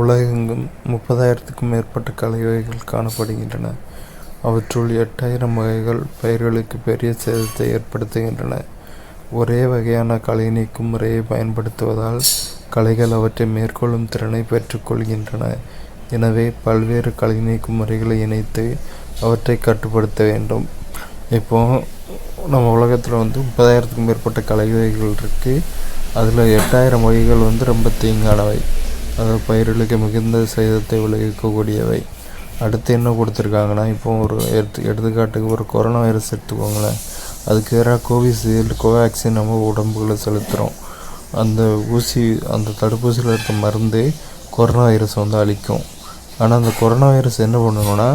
உலகெங்கும் 30,000க்கும் மேற்பட்ட களை வகைகள் காணப்படுகின்றன. அவற்றுள் 8,000 வகைகள் பயிர்களுக்கு பெரிய சேதத்தை ஏற்படுத்துகின்றன. ஒரே வகையான களை நீக்கும் முறையை பயன்படுத்துவதால் களைகள் அவற்றை மேற்கொள்ளும் திறனை பெற்றுக்கொள்கின்றன. எனவே பல்வேறு களை நீக்கும் முறைகளை இணைத்து அவற்றை கட்டுப்படுத்த வேண்டும். இப்போது நம்ம உலகத்தில் 30,000க்கும் மேற்பட்ட களை வகைகள் இருக்குது. அதில் 8,000 வகைகள் ரொம்ப தீங்கானவை, அதாவது பயிர்களுக்கு மிகுந்த சேதத்தை விளைவிக்கக்கூடியவை. அடுத்து என்ன கொடுத்துருக்காங்கன்னா, இப்போ ஒரு எடுத்துக்காட்டுக்கு ஒரு கொரோனா வைரஸ் எடுத்துக்கோங்களேன். அதுக்கு எதிராக கோவிஷீல்டு, கோவேக்சின் நம்ம உடம்புகளை செலுத்துகிறோம். அந்த தடுப்பூசியில் இருக்க மருந்து கொரோனா வைரஸ் அழிக்கும். ஆனால் அந்த கொரோனா வைரஸ் என்ன பண்ணணும்னா,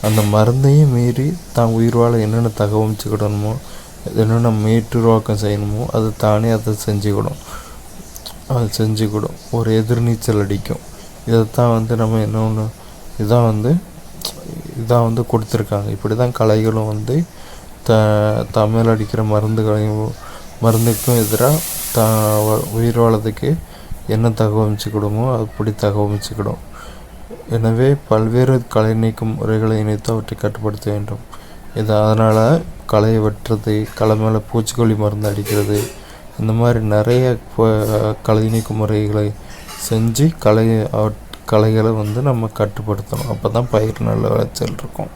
அந்த மருந்தையும் மீறி தான் உயிர் வாழ என்னென்ன தகவமைச்சுக்கிடணுமோ, என்னென்ன மீட்டுருவாக்கம் செய்யணுமோ அது தானே அதை செஞ்சுக்கிடும். ஒரு எதிர்நீச்சல் அடிக்கும். இதைத்தான் நம்ம இன்னொன்று இதான் கொடுத்துருக்காங்க. இப்படி தான் களைகளும் தமிழ் அடிக்கிற மருந்துக்கும் எதிராக உயிர் வாழறதுக்கு என்ன தகவமைச்சுக்கிடுமோ அப்படி தகவமைச்சுக்கிடும். எனவே பல்வேறு களை நீக்கும் முறைகளை இணைத்து அவற்றை கட்டுப்படுத்த வேண்டும். அதனால் களையை வெட்டுறது, களை மேலே பூச்சிக்கொல்லி மருந்து அடிக்கிறது, இந்த மாதிரி நிறைய களை நீக்கும் முறைகளை செஞ்சு களைகளை நம்ம கட்டுப்படுத்தணும். அப்போ தான் பயிர் நல்ல விளைச்சல் இருக்கும்.